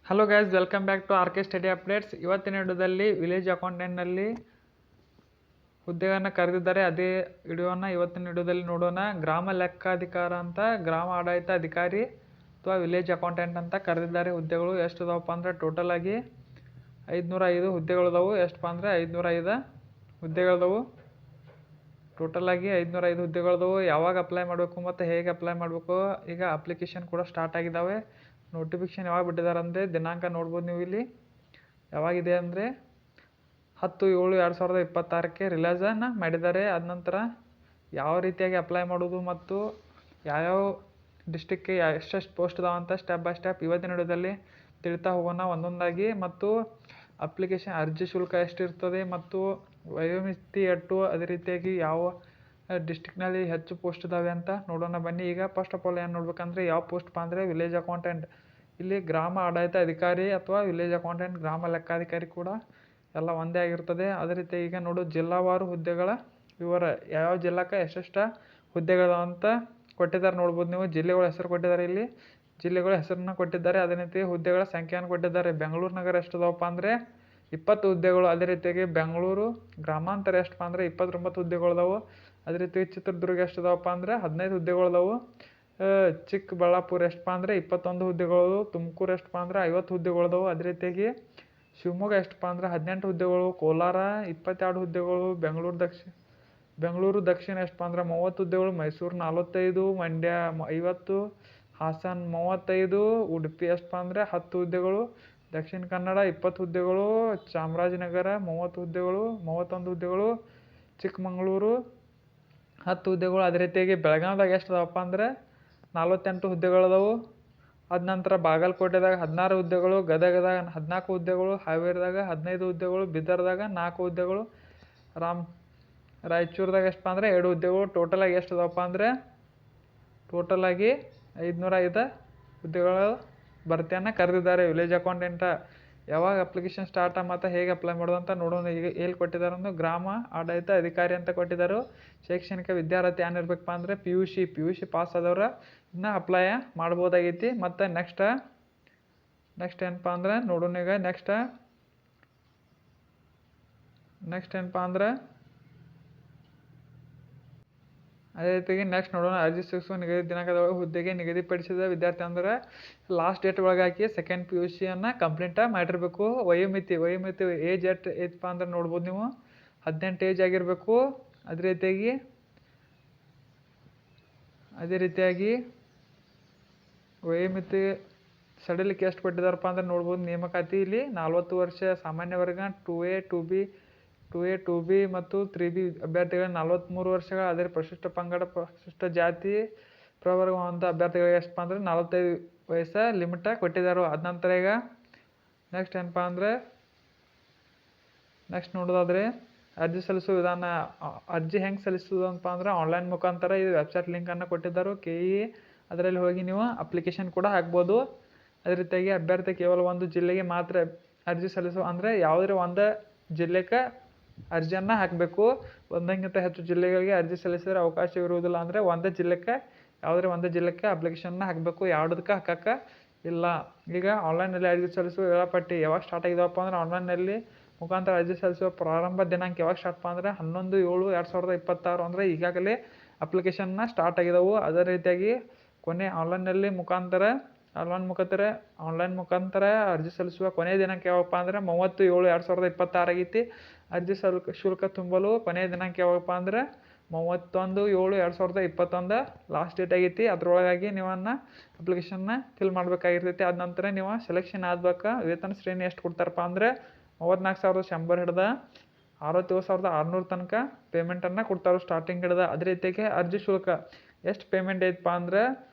Hello guys, welcome back to R K study updates. ಇವತ್ತಿನ ವಿಡಿಯೋದಲ್ಲಿ village ಅಕೌಂಟೆಂಟ್ನಲ್ಲಿ ಹುದ್ದೆಗಳನ್ನು ಕರೆದಿದ್ದಾರೆ. ಅದೇ ವಿಡಿಯೋನ ಇವತ್ತಿನ ವಿಡಿಯೋದಲ್ಲಿ ನೋಡೋಣ. ಗ್ರಾಮ ಲೆಕ್ಕಾಧಿಕಾರ ಅಂತ ಗ್ರಾಮ ಆಡಳಿತ ಅಧಿಕಾರಿ ಅಥವಾ ವಿಲೇಜ್ ಅಕೌಂಟೆಂಟ್ ಅಂತ ಕರೆದಿದ್ದಾರೆ. ಹುದ್ದೆಗಳು ಎಷ್ಟು ಅದಾವಪ್ಪ ಅಂದರೆ ಟೋಟಲ್ ಆಗಿ 505 ಹುದ್ದೆಗಳದಾವು. ಎಷ್ಟಪ್ಪ ಅಂದರೆ 505 ಹುದ್ದೆಗಳದಾವು. ಟೋಟಲ್ ಆಗಿ 505 ಹುದ್ದೆಗಳದಾವು. ಯಾವಾಗ ಅಪ್ಲೈ ಮಾಡಬೇಕು ಮತ್ತು ಹೇಗೆ ಅಪ್ಲೈ ಮಾಡಬೇಕು, ಈಗ ಅಪ್ಲಿಕೇಶನ್ ಕೂಡ ಸ್ಟಾರ್ಟ್ ಆಗಿದ್ದಾವೆ. ನೋಟಿಫಿಕೇಶನ್ ಯಾವಾಗ ಬಿಟ್ಟಿದ್ದಾರೆ ಅಂದರೆ ದಿನಾಂಕ ನೋಡ್ಬೋದು ನೀವು ಇಲ್ಲಿ. ಯಾವಾಗಿದೆ ಅಂದರೆ 10/7/2026ಕ್ಕೆ ರಿಲೀಸನ್ನು ಮಾಡಿದ್ದಾರೆ. ಅದ ನಂತರ ಯಾವ ರೀತಿಯಾಗಿ ಅಪ್ಲೈ ಮಾಡೋದು ಮತ್ತು ಯಾವ್ಯಾವ ಡಿಸ್ಟಿಕ್ಗೆ ಎಷ್ಟೆಷ್ಟು ಪೋಸ್ಟ್ ಇದಾವೆ ಅಂತ ಸ್ಟೆಪ್ ಬೈ ಸ್ಟೆಪ್ ಇವತ್ತಿನ ವಿಡಿಯೋದಲ್ಲಿ ತಿಳಿತಾ ಹೋಗೋಣ ಒಂದೊಂದಾಗಿ. ಮತ್ತು ಅಪ್ಲಿಕೇಶನ್ ಅರ್ಜಿ ಶುಲ್ಕ ಎಷ್ಟಿರ್ತದೆ ಮತ್ತು ವಯೋಮಿತಿ ಎಟ್ಟು, ಅದೇ ರೀತಿಯಾಗಿ ಯಾವ ಡಿಸ್ಟಿಕ್ನಲ್ಲಿ ಹೆಚ್ಚು ಪೋಸ್ಟ್ ಇದ್ದಾವೆ ಅಂತ ನೋಡೋಣ ಬನ್ನಿ. ಈಗ ಫಸ್ಟ್ ಆಫ್ ಆಲ್ ಏನು ನೋಡ್ಬೇಕಂದ್ರೆ ಯಾವ ಪೋಸ್ಟ್ಪ ಅಂದರೆ ವಿಲೇಜ್ ಅಕೌಂಟೆಂಟ್. ಇಲ್ಲಿ ಗ್ರಾಮ ಆಡಳಿತ ಅಧಿಕಾರಿ ಅಥವಾ ವಿಲೇಜ್ ಅಕೌಂಟೆಂಟ್, ಗ್ರಾಮ ಲೆಕ್ಕಾಧಿಕಾರಿ ಕೂಡ ಎಲ್ಲ ಒಂದೇ ಆಗಿರ್ತದೆ. ಅದೇ ರೀತಿ ಈಗ ನೋಡು ಜಿಲ್ಲಾವಾರು ಹುದ್ದೆಗಳ ವಿವರ, ಯಾವ್ಯಾವ ಜಿಲ್ಲಾಕ್ಕೆ ಎಷ್ಟೆಷ್ಟು ಹುದ್ದೆಗಳು ಅಂತ ಕೊಟ್ಟಿದ್ದಾರೆ ನೋಡ್ಬೋದು ನೀವು. ಜಿಲ್ಲೆಗಳ ಹೆಸರು ಕೊಟ್ಟಿದ್ದಾರೆ ಇಲ್ಲಿ, ಜಿಲ್ಲೆಗಳ ಹೆಸರನ್ನ ಕೊಟ್ಟಿದ್ದಾರೆ. ಅದೇ ರೀತಿ ಹುದ್ದೆಗಳ ಸಂಖ್ಯೆಯನ್ನು ಕೊಟ್ಟಿದ್ದಾರೆ. ಬೆಂಗಳೂರು ನಗರ ಎಷ್ಟು ಅದಾವಪ್ಪ ಅಂದರೆ 20 ಹುದ್ದೆಗಳು. ಅದೇ ರೀತಿಯಾಗಿ ಬೆಂಗಳೂರು ಗ್ರಾಮಾಂತರ ಎಷ್ಟಪ್ಪ ಅಂದರೆ 29 ಹುದ್ದೆಗಳದಾವು. ಅದೇ ರೀತಿ ಚಿತ್ರದುರ್ಗ ಎಷ್ಟು ಅದಾವಪ್ಪ ಅಂದರೆ 15 ಹುದ್ದೆಗಳದಾವು. ಚಿಕ್ಕಬಳ್ಳಾಪುರ ಎಷ್ಟಪ್ಪ ಅಂದರೆ 21 ಹುದ್ದೆಗಳು. ತುಮಕೂರು ಎಷ್ಟಪ್ಪ ಅಂದರೆ 50 ಹುದ್ದೆಗಳದಾವು. ಅದೇ ರೀತಿಯಾಗಿ ಶಿವಮೊಗ್ಗ ಎಷ್ಟಪ್ಪ ಅಂದರೆ 18 ಹುದ್ದೆಗಳು. ಕೋಲಾರ 22 ಹುದ್ದೆಗಳು. ಬೆಂಗಳೂರು ದಕ್ಷಿಣ ಎಷ್ಟಪ್ಪ ಅಂದರೆ 30 ಹುದ್ದೆಗಳು. ಮೈಸೂರು 45, ಮಂಡ್ಯ 50, ಹಾಸನ 35, ಉಡುಪಿ ಎಷ್ಟಪ್ಪ ಅಂದರೆ 10 ಹುದ್ದೆಗಳು. ದಕ್ಷಿಣ ಕನ್ನಡ 20 ಹುದ್ದೆಗಳು. ಚಾಮರಾಜನಗರ 30 ಹುದ್ದೆಗಳು, 31 ಹುದ್ದೆಗಳು. ಚಿಕ್ಕಮಗಳೂರು 10 ಹುದ್ದೆಗಳು. ಅದೇ ರೀತಿಯಾಗಿ ಬೆಳಗಾವಿದಾಗ ಎಷ್ಟು ಅದಾವಪ್ಪ ಅಂದರೆ 48 ಹುದ್ದೆಗಳದಾವು. ಅದ ನಂತರ ಬಾಗಲಕೋಟೆದಾಗ 16 ಹುದ್ದೆಗಳು. ಗದಗದಾಗ 14 ಹುದ್ದೆಗಳು. ಹಾವೇರಿದಾಗ 15 ಹುದ್ದೆಗಳು. ಬೀದರ್ದಾಗ 4 ಹುದ್ದೆಗಳು. ರಾಯಚೂರ್ದಾಗ ಎಷ್ಟಪ್ಪ ಅಂದರೆ 2 ಹುದ್ದೆಗಳು. ಟೋಟಲಾಗಿ ಎಷ್ಟು ಅದಾವಪ್ಪ ಅಂದರೆ ಟೋಟಲಾಗಿ 505 ಹುದ್ದೆಗಳ ಭರ್ತಿಯನ್ನು ಕರೆದಿದ್ದಾರೆ ವಿಲೇಜ್ ಅಕೌಂಟೆಂಟ. ಯಾವಾಗ ಅಪ್ಲಿಕೇಶನ್ ಸ್ಟಾರ್ಟ್ ಮತ್ತು ಹೇಗೆ ಅಪ್ಲೈ ಮಾಡೋದು ಅಂತ ನೋಡೋಣ. ಈಗ ಎಲ್ಲಿ ಕೊಟ್ಟಿದ್ದಾರೆ ಅಂದ್ರೆ ಗ್ರಾಮ ಆಡಳಿತ ಅಧಿಕಾರಿ ಅಂತ ಕೊಟ್ಟಿದ್ದಾರೆ. ಶೈಕ್ಷಣಿಕ ವಿದ್ಯಾರ್ಥಿ ಏನಿರ್ಬೇಕಪ್ಪ ಅಂದರೆ ಪಿ ಯು ಸಿ ಪಾಸ್ ಆದವ್ರು ಇದನ್ನ ಅಪ್ಲೈ ಮಾಡ್ಬೋದಾಗೈತಿ. ಮತ್ತು ನೆಕ್ಸ್ಟ್ ಏನಪ್ಪ ಅಂದ್ರೆ ನೋಡೋಣ. ಈಗ ನೆಕ್ಸ್ಟ್ ಏನಪ್ಪ ಅಂದ್ರೆ ಅದೇ ರೀತಿಯಾಗಿ ನೆಕ್ಸ್ಟ್ ನೋಡೋಣ. ಅರ್ಜಿ ಸಲ್ಲಿಸುವ ನಿಗದಿತ ದಿನಾಂಕದೊಳಗೆ ಹುದ್ದೆಗೆ ನಿಗದಿಪಡಿಸಿದ ವಿದ್ಯಾರ್ಥಿ ಅಂದರೆ ಲಾಸ್ಟ್ ಡೇಟ್ ಒಳಗೆ ಹಾಕಿ ಸೆಕೆಂಡ್ PUC ಕಂಪ್ಲೀಟ್ ಮಾಡಿರಬೇಕು. ವಯೋಮಿತಿ ಏಜ್ ಎಷ್ಟು ಐತಪ್ಪ ಅಂದ್ರೆ ನೋಡ್ಬೋದು ನೀವು 18 ಏಜ್ ಆಗಿರಬೇಕು. ಅದೇ ರೀತಿಯಾಗಿ ವಯೋಮಿತಿ ಸಡಿಲಿಕ್ಕೆ ಎಷ್ಟು ಕೊಟ್ಟಿದ್ದಾರಪ್ಪ ಅಂದ್ರೆ ನೋಡ್ಬೋದು. ನೇಮಕಾತಿ ಇಲ್ಲಿ 40 ವರ್ಷ ಸಾಮಾನ್ಯ ವರ್ಗ 2A 2B ಮತ್ತು 3B ಅಭ್ಯರ್ಥಿಗಳು 43 ವರ್ಷಗಳ. ಅದೇ ಪರಿಶಿಷ್ಟ ಪಂಗಡ, ಪರಿಶಿಷ್ಟ ಜಾತಿ, ಪ್ರವರ್ಗ ಅಂತ ಅಭ್ಯರ್ಥಿಗಳಿಗೆ ಎಷ್ಟಪ್ಪ ಅಂದರೆ 45 ವಯಸ್ಸು ಲಿಮಿಟ ಕೊಟ್ಟಿದ್ದಾರೆ. ಅದ ನಂತರ ಈಗ ನೆಕ್ಸ್ಟ್ ಏನಪ್ಪ ಅಂದರೆ ನೆಕ್ಸ್ಟ್ ನೋಡೋದಾದರೆ ಅರ್ಜಿ ಸಲ್ಲಿಸುವ ವಿಧಾನ. ಅರ್ಜಿ ಹೆಂಗೆ ಸಲ್ಲಿಸೋದಪ್ಪ ಅಂದ್ರೆ ಆನ್ಲೈನ್ ಮುಖಾಂತರ ಇದು ವೆಬ್ಸೈಟ್ ಲಿಂಕನ್ನು ಕೊಟ್ಟಿದ್ದಾರೆ KE. ಅದರಲ್ಲಿ ಹೋಗಿ ನೀವು ಅಪ್ಲಿಕೇಶನ್ ಕೂಡ ಹಾಕ್ಬೋದು. ಅದೇ ರೀತಿಯಾಗಿ ಅಭ್ಯರ್ಥಿ ಕೇವಲ ಒಂದು ಜಿಲ್ಲೆಗೆ ಮಾತ್ರ ಅರ್ಜಿ ಸಲ್ಲಿಸುವ ಅಂದರೆ ಯಾವುದೇ ಒಂದು ಜಿಲ್ಲೆಗೆ ಅರ್ಜಿಯನ್ನು ಹಾಕಬೇಕು. ಒಂದಕ್ಕಿಂತ ಹೆಚ್ಚು ಜಿಲ್ಲೆಗಳಿಗೆ ಅರ್ಜಿ ಸಲ್ಲಿಸಿದರೆ ಅವಕಾಶವಿರುವುದಿಲ್ಲ. ಅಂದರೆ ಒಂದೇ ಜಿಲ್ಲೆಗೆ ಅಪ್ಲಿಕೇಶನ್ನ ಹಾಕಬೇಕು, ಯಾವುದಕ್ಕೆ ಹಾಕಕ್ಕೆ ಇಲ್ಲ. ಈಗ ಆನ್ಲೈನಲ್ಲಿ ಅರ್ಜಿ ಸಲ್ಲಿಸುವ ವೇಳಾಪಟ್ಟಿ ಯಾವಾಗ ಸ್ಟಾರ್ಟ್ ಆಗಿದಾವಪ್ಪ ಅಂದರೆ ಆನ್ಲೈನಲ್ಲಿ ಮುಖಾಂತರ ಅರ್ಜಿ ಸಲ್ಲಿಸುವ ಪ್ರಾರಂಭ ದಿನಾಂಕ ಯಾವಾಗ ಸ್ಟಾರ್ಟ್ಪ ಅಂದರೆ 11/7/2026 ಅಂದರೆ ಈಗಾಗಲೇ ಅಪ್ಲಿಕೇಶನ್ನ ಸ್ಟಾರ್ಟ್ ಆಗಿದಾವು. ಅದೇ ರೀತಿಯಾಗಿ ಕೊನೆ ಆನ್ಲೈನ್ ಮುಖಾಂತರ ಅರ್ಜಿ ಸಲ್ಲಿಸುವ ಕೊನೆಯ ದಿನಾಂಕ ಯಾವಪ್ಪ ಅಂದರೆ 30/7/2026 ಆಗೈತಿ. ಅರ್ಜಿ ಶುಲ್ಕ ತುಂಬಲು ಕೊನೆಯ ದಿನಾಂಕ ಯಾವಪ್ಪ ಅಂದರೆ 31/7/2021 ಲಾಸ್ಟ್ ಡೇಟ್ ಆಗೈತಿ. ಅದರೊಳಗಾಗಿ ನೀವನ್ನ ಅಪ್ಲಿಕೇಶನ್ನ ಫಿಲ್ ಮಾಡಬೇಕಾಗಿರ್ತೈತಿ. ಅದ ನಂತರ ನೀವು ಸೆಲೆಕ್ಷನ್ ಆಗ್ಬೇಕು. ವೇತನ ಶ್ರೇಣಿ ಎಷ್ಟು ಕೊಡ್ತಾರಪ್ಪ ಅಂದರೆ 34,100 ಹಿಡ್ದು 67,600 ತನಕ ಪೇಮೆಂಟನ್ನು ಕೊಡ್ತಾರೆ ಸ್ಟಾರ್ಟಿಂಗ್ ಹಿಡ್ದು. ಅದೇ ರೀತಿಯಾಗಿ ಅರ್ಜಿ ಶುಲ್ಕ ಎಷ್ಟು ಪೇಮೆಂಟ್ ಐತಪ್ಪ ಅಂದರೆ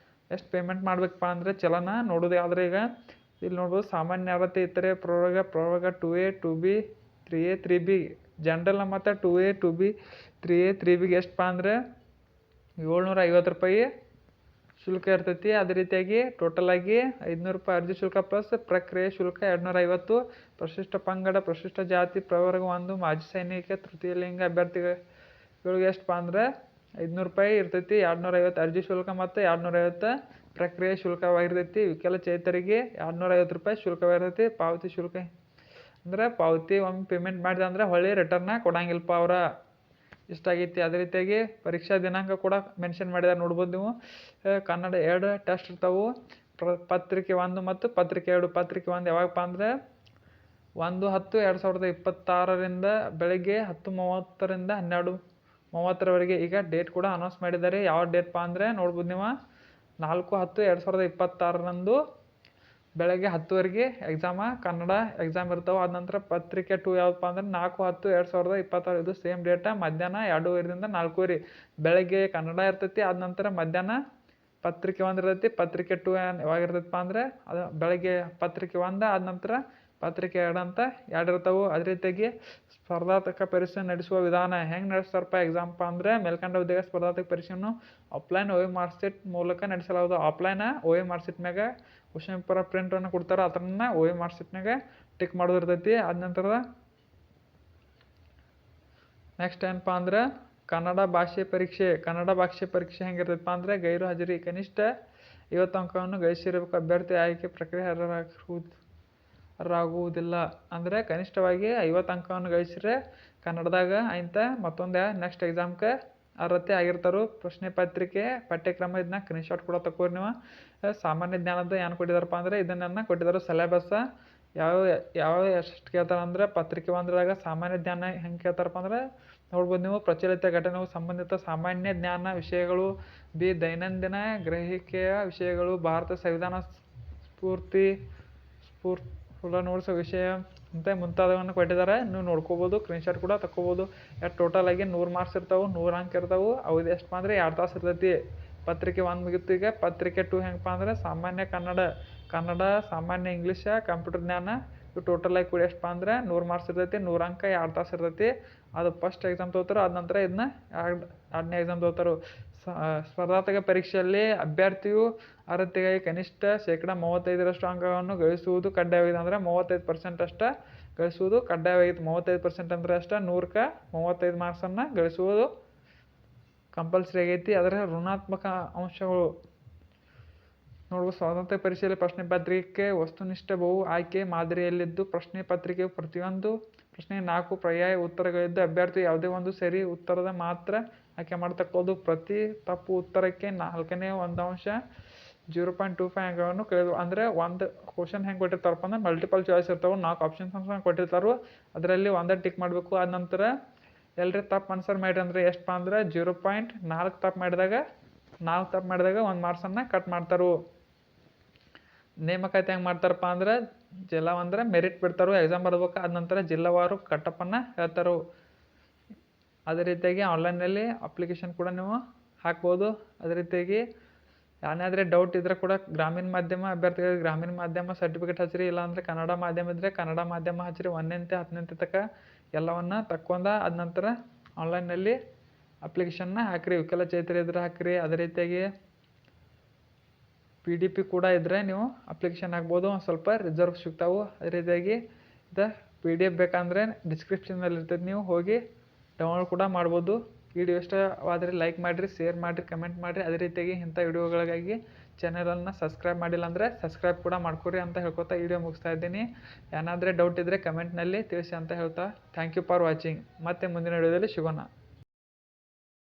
ಎಷ್ಟು ಪೇಮೆಂಟ್ ಮಾಡಬೇಕಪ್ಪ ಅಂದರೆ ಚಲನ ನೋಡೋದು. ಆದರೆ ಈಗ ಇಲ್ಲಿ ನೋಡ್ಬೋದು ಸಾಮಾನ್ಯ ಅರ್ಹತೆ, ಇತರೆ ಪ್ರವರ್ಗ 2A 2B 3A 3B general ಮತ್ತು 2A 2B 3A 3Bಗೆ ಎಷ್ಟಪ್ಪ ಅಂದರೆ 750 ರೂಪಾಯಿ ಶುಲ್ಕ ಇರ್ತೈತಿ. ಅದೇ ರೀತಿಯಾಗಿ ಟೋಟಲಾಗಿ 500 ರೂಪಾಯಿ ಅರ್ಜಿ ಶುಲ್ಕ ಪ್ಲಸ್ ಪ್ರಕ್ರಿಯೆ ಶುಲ್ಕ 250. ಪರಿಶಿಷ್ಟ ಪಂಗಡ, ಪರಿಶಿಷ್ಟ ಜಾತಿ, ಪ್ರವರ್ಗ 1, ಮಾಜಿ ಸೈನಿಕ, ತೃತೀಯ ಲಿಂಗ ಅಭ್ಯರ್ಥಿಗಳಿಗೆ ಎಷ್ಟಪ್ಪ ಅಂದರೆ 500 ರೂಪಾಯಿ ಇರ್ತೈತಿ. 250 ಅರ್ಜಿ ಶುಲ್ಕ ಮತ್ತು 250 ಪ್ರಕ್ರಿಯೆ ಶುಲ್ಕವಾಗಿರ್ತೈತಿ. ವಿಕಲಚೇತರಿಗೆ 250 ರೂಪಾಯಿ ಶುಲ್ಕವಾಗಿರ್ತೈತಿ. ಪಾವತಿ ಶುಲ್ಕ ಅಂದ್ರೆ ಪಾವತಿ ಒಮ್ಮೆ ಪೇಮೆಂಟ್ ಮಾಡಿದೆ ಅಂದ್ರೆ ಹೊಳ್ಳಿ ರಿಟರ್ನ ಕೊಡಂಗಿಲ್ಲಪ್ಪ ಅವ್ರ. ಇಷ್ಟಾಗೈತಿ. ಅದೇ ರೀತಿಯಾಗಿ ಪರೀಕ್ಷಾ ದಿನಾಂಕ ಕೂಡ ಮೆನ್ಷನ್ ಮಾಡಿದಾರೆ ನೋಡ್ಬೋದು ನೀವು. ಕನ್ನಡ 2 ಟೆಸ್ಟ್ ಇರ್ತಾವೆ, ಪತ್ರಿಕೆ 1 ಮತ್ತು ಪತ್ರಿಕೆ 2. ಪತ್ರಿಕೆ 1 ಯಾವಾಗಪ್ಪ ಅಂದರೆ 1/10/2026 ಬೆಳಗ್ಗೆ 10:30 12:30 ಈಗ ಡೇಟ್ ಕೂಡ ಅನೌನ್ಸ್ ಮಾಡಿದ್ದಾರೆ. ಯಾವ ಡೇಟ್ಪ ಅಂದರೆ ನೋಡ್ಬೋದು ನೀವು 4/10/2026 ಬೆಳಗ್ಗೆ 10 ಎಕ್ಸಾಮ ಕನ್ನಡ ಎಕ್ಸಾಮ್ ಇರ್ತಾವೆ. ಆದ ನಂತರ ಪತ್ರಿಕೆ 2 ಯಾವಪ್ಪ ಅಂದ್ರೆ 4/10/2026 ಇದು ಸೇಮ್ ಡೇಟ ಮಧ್ಯಾಹ್ನ 2:30 4:00 ಬೆಳಗ್ಗೆ ಕನ್ನಡ ಇರ್ತೈತಿ. ಆದ ನಂತರ ಮಧ್ಯಾಹ್ನ ಪತ್ರಿಕೆ 1 ಇರ್ತೈತಿ. ಪತ್ರಿಕೆ 2 ಯಾವಾಗ ಇರ್ತೈತಪ್ಪ ಅಂದರೆ ಅದು ಬೆಳಗ್ಗೆ ಪತ್ರಿಕೆ 1 ಆದ ನಂತರ ಪತ್ರಿಕೆ 2 ಅಂತ 2 ಇರ್ತಾವೆ. ಅದೇ ರೀತಿಯಾಗಿ ಸ್ಪರ್ಧಾತ್ಮಕ ಪರೀಕ್ಷೆ ನಡೆಸುವ ವಿಧಾನ ಹೆಂಗೆ ನಡೆಸ್ತಾರಪ್ಪ ಎಕ್ಸಾಮ್ಪ ಅಂದರೆ ಮೇಲ್ಕಂಡ ಹುದ್ದೆಗೆ ಸ್ಪರ್ಧಾತ್ಮಕ ಪರೀಕ್ಷೆಯನ್ನು ಆಫ್ಲೈನ್ OMR ಶೀಟ್ ಮೂಲಕ ನಡೆಸಲಾಗುವುದು. ಆಫ್ಲೈನ್ OMR ಶೀಟ್ ಮ್ಯಾಗ ಕ್ವಶನ್ ಪೇಪರ್ ಪ್ರಿಂಟನ್ನು ಕೊಡ್ತಾರೆ, ಅದನ್ನ OMR ಶೀಟ್ನಾಗ ಟಿಕ್ ಮಾಡೋದು ಇರ್ತೈತಿ. ಆದ ನಂತರ ನೆಕ್ಸ್ಟ್ ಏನಪ್ಪ ಅಂದ್ರೆ ಕನ್ನಡ ಭಾಷೆ ಪರೀಕ್ಷೆ. ಕನ್ನಡ ಭಾಷೆ ಪರೀಕ್ಷೆ ಹೆಂಗಿರ್ತೈತಪ್ಪ ಅಂದರೆ ಗೈರು ಹಾಜರಿ ಕನಿಷ್ಠ 50 ಅಂಕವನ್ನು ಗಳಿಸಿರಬೇಕು. ಅಭ್ಯರ್ಥಿ ಆಯ್ಕೆ ಪ್ರಕ್ರಿಯೆ ಅರ್ಹರಾಗುವುದಿಲ್ಲ. ಅಂದರೆ ಕನಿಷ್ಠವಾಗಿ 50 ಅಂಕವನ್ನು ಗಳಿಸಿದ್ರೆ ಕನ್ನಡದಾಗ ಇಂಥ ಮತ್ತೊಂದು ನೆಕ್ಸ್ಟ್ ಎಕ್ಸಾಮ್ಗೆ ಅರ್ಹತೆ ಆಗಿರ್ತಾರೋ. ಪ್ರಶ್ನೆ ಪತ್ರಿಕೆ ಪಠ್ಯಕ್ರಮ ಇದನ್ನ ಸ್ಕ್ರೀನ್ಶಾಟ್ ಕೂಡ ತಗೋರಿ ನೀವು. ಸಾಮಾನ್ಯ ಜ್ಞಾನದ ಏನು ಕೊಟ್ಟಿದಾರಪ್ಪ ಅಂದರೆ ಇದನ್ನ ಕೊಟ್ಟಿದ್ದಾರೆ ಸಿಲೆಬಸ್. ಯಾವ ಎಷ್ಟು ಕೇಳ್ತಾರೆ ಅಂದರೆ ಪತ್ರಿಕೆ 1 ಸಾಮಾನ್ಯ ಜ್ಞಾನ ಹೆಂಗೆ ಕೇಳ್ತಾರಪ್ಪ ಅಂದರೆ ನೋಡ್ಬೋದು ನೀವು. ಪ್ರಚಲಿತ ಘಟನೆಗೂ ಸಂಬಂಧಿತ ಸಾಮಾನ್ಯ ಜ್ಞಾನ ವಿಷಯಗಳು, ದೈನಂದಿನ ಗ್ರಹಿಕೆಯ ವಿಷಯಗಳು, ಭಾರತ ಸಂವಿಧಾನ ನೋಡಿಸೋ ವಿಷಯ ಅಂತ ಮುಂತಾದವನ್ನು ಕೊಟ್ಟಿದ್ದಾರೆ. ನೀವು ನೋಡ್ಕೋಬೋದು, ಸ್ಕ್ರೀನ್ಶಾಟ್ ಕೂಡ ತಗೋಬೋದು. ಟೋಟಲ್ ಆಗಿ 100 ಮಾರ್ಕ್ಸ್ ಇರ್ತಾವೆ, 100 ಅಂಕ ಇರ್ತಾವೆ. ಅವು ಎಷ್ಟಪ್ಪ ಅಂದರೆ 2 ತಾಸು ಇರ್ತೈತಿ. ಪತ್ರಿಕೆ 1 ಮುಗಿತು. ಈಗ ಪತ್ರಿಕೆ 2 ಹೆಂಗಪ್ಪ ಅಂದರೆ ಸಾಮಾನ್ಯ ಕನ್ನಡ ಸಾಮಾನ್ಯ ಇಂಗ್ಲೀಷ ಕಂಪ್ಯೂಟರ್ ಜ್ಞಾನ ಇವು ಟೋಟಲ್ ಆಗಿ ಕೂಡ ಎಷ್ಟಪ್ಪ ಅಂದರೆ 100 ಮಾರ್ಕ್ಸ್ ಇರ್ತೈತಿ. 100 ಅಂಕ 2 ತಾಸು ಇರ್ತೈತಿ. ಅದು ಫಸ್ಟ್ ಎಕ್ಸಾಮ್ ತೊಗೋತಾರೆ. ಆದ ನಂತರ ಇದನ್ನ ಎರಡನೇ ಎಕ್ಸಾಮ್ ತೊಗೋತಾರೆ. ಸ್ಪರ್ಧಾತ್ಮಕ ಪರೀಕ್ಷೆಯಲ್ಲಿ ಅಭ್ಯರ್ಥಿಯು ಅರ್ಹತೆಗಾಗಿ ಕನಿಷ್ಠ 35% ಅಂಕಗಳನ್ನು ಗಳಿಸುವುದು ಕಡ್ಡಾಯವಾಗಿದೆ. ಅಂದರೆ 35% ಅಷ್ಟ ಗಳಿಸುವುದು ಕಡ್ಡಾಯವಾಗಿದೆ. 35% ಅಂದರೆ ಅಷ್ಟ 100ಕ್ಕೆ 35 ಮಾರ್ಕ್ಸನ್ನು ಗಳಿಸುವುದು ಕಂಪಲ್ಸರಿ ಆಗೈತಿ. ಅದರ ಋಣಾತ್ಮಕ ಅಂಶಗಳು ನೋಡ್ಬೋದು. ಸ್ವಾತಂತ್ರ್ಯ ಪರೀಕ್ಷೆಯಲ್ಲಿ ಪ್ರಶ್ನೆ ಪತ್ರಿಕೆ ವಸ್ತುನಿಷ್ಠ ಬಹು ಆಯ್ಕೆ ಮಾದರಿಯಲ್ಲಿದ್ದು ಪ್ರಶ್ನೆ ಪತ್ರಿಕೆಯು ಪ್ರತಿಯೊಂದು ಪ್ರಶ್ನೆಗೆ 4 ಪರ್ಯಾಯ ಉತ್ತರಗಳಿದ್ದು ಅಭ್ಯರ್ಥಿ ಯಾವುದೇ ಒಂದು ಸರಿ ಉತ್ತರದ ಮಾತ್ರ ಆಯ್ಕೆ ಮಾಡ್ತಕ್ಕೋದು. ಪ್ರತಿ ತಪ್ಪು ಉತ್ತರಕ್ಕೆ 4ನೇ ಒಂದು ಅಂಶ 0.25 ಅಂಕಗಳನ್ನು ಕಳೆದು. ಅಂದರೆ ಒಂದು ಕ್ವಶನ್ ಹೆಂಗೆ ಕೊಟ್ಟಿರ್ತಾರಪ್ಪ ಅಂದ್ರೆ ಮಲ್ಟಿಪಲ್ ಚಾಯ್ಸ್ ಇರ್ತಾವೆ. 4 ಆಪ್ಷನ್ಸ್ ಕೊಟ್ಟಿರ್ತಾರೆ, ಅದರಲ್ಲಿ ಒಂದೇ ಟಿಕ್ ಮಾಡಬೇಕು. ಆದ ನಂತರ ಎಲ್ಲರೂ ತಪ್ಪು ಆನ್ಸರ್ ಮಾಡಿರಿ ಅಂದರೆ ಎಷ್ಟಪ್ಪ ಅಂದ್ರೆ 0.4 ತಪ್ಪು ಮಾಡಿದಾಗ 1 ಮಾರ್ಕ್ಸನ್ನು ಕಟ್ ಮಾಡ್ತಾರೆ. ನೇಮಕಾತಿ ಹೆಂಗೆ ಮಾಡ್ತಾರಪ್ಪ ಅಂದ್ರೆ ಅಂದ್ರೆ ಮೆರಿಟ್ ಬಿಡ್ತಾರೆ, ಎಕ್ಸಾಮ್ ಬರ್ಬೇಕು. ಆದ ನಂತರ ಜಿಲ್ಲಾವಾರು ಕಟ್ಟಪ್ಪನ್ನು ಹೇಳ್ತಾರೆ. ಅದೇ ರೀತಿಯಾಗಿ ಆನ್ಲೈನಲ್ಲಿ ಅಪ್ಲಿಕೇಶನ್ ಕೂಡ ನೀವು ಹಾಕ್ಬೋದು. ಅದೇ ರೀತಿಯಾಗಿ ಏನಾದರೆ ಡೌಟ್ ಇದ್ದರೆ ಕೂಡ ಗ್ರಾಮೀಣ ಮಾಧ್ಯಮ ಅಭ್ಯರ್ಥಿಗಳಿಗೆ ಗ್ರಾಮೀಣ ಮಾಧ್ಯಮ ಸರ್ಟಿಫಿಕೇಟ್ ಹಚ್ಚಿರಿ. ಇಲ್ಲಾಂದರೆ ಕನ್ನಡ ಮಾಧ್ಯಮ ಇದ್ದರೆ ಕನ್ನಡ ಮಾಧ್ಯಮ ಹಚ್ಚಿರಿ. 1ನೇಂತೆ 10ನೇಂತೆ ತನಕ ಎಲ್ಲವನ್ನು ತಕ್ಕೊಂಡ ಆದ ನಂತರ ಆನ್ಲೈನಲ್ಲಿ ಅಪ್ಲಿಕೇಶನ್ನ ಹಾಕಿರಿ. ವಿಕಲಚೇತರಿ ಇದ್ರೆ ಹಾಕಿರಿ. ಅದೇ ರೀತಿಯಾಗಿ PDP ಕೂಡ ಇದ್ದರೆ ನೀವು ಅಪ್ಲಿಕೇಶನ್ ಹಾಕ್ಬೋದು. ಒಂದು ಸ್ವಲ್ಪ ರಿಸರ್ವ್ ಸಿಗ್ತಾವೆ. ಅದೇ ರೀತಿಯಾಗಿ PDF ಬೇಕಂದರೆ ಡಿಸ್ಕ್ರಿಪ್ಷನಲ್ಲಿ ಇರ್ತೈತೆ, ನೀವು ಹೋಗಿ ಡೌನ್ಲೋಡ್ ಕೂಡ ಮಾಡ್ಬೋದು. ವಿಡಿಯೋ ಇಷ್ಟವಾದರೆ ಲೈಕ್ ಮಾಡಿರಿ, ಶೇರ್ ಮಾಡಿರಿ, ಕಮೆಂಟ್ ಮಾಡಿರಿ. ಅದೇ ರೀತಿಯಾಗಿ ಇಂಥ ವಿಡಿಯೋಗಳಿಗಾಗಿ ಚಾನಲನ್ನು ಸಬ್ಸ್ಕ್ರೈಬ್ ಮಾಡಿಲ್ಲ ಅಂದರೆ ಸಬ್ಸ್ಕ್ರೈಬ್ ಕೂಡ ಮಾಡ್ಕೊರಿ ಅಂತ ಹೇಳ್ಕೊತಾ ವಿಡಿಯೋ ಮುಗಿಸ್ತಾ ಇದ್ದೀನಿ. ಏನಾದರೆ ಡೌಟ್ ಇದ್ದರೆ ಕಮೆಂಟ್ನಲ್ಲಿ ತಿಳಿಸಿ ಅಂತ ಹೇಳ್ತಾ ಥ್ಯಾಂಕ್ ಯು ಫಾರ್ ವಾಚಿಂಗ್. ಮತ್ತೆ ಮುಂದಿನ ವಿಡಿಯೋದಲ್ಲಿ ಸಿಗೋಣ.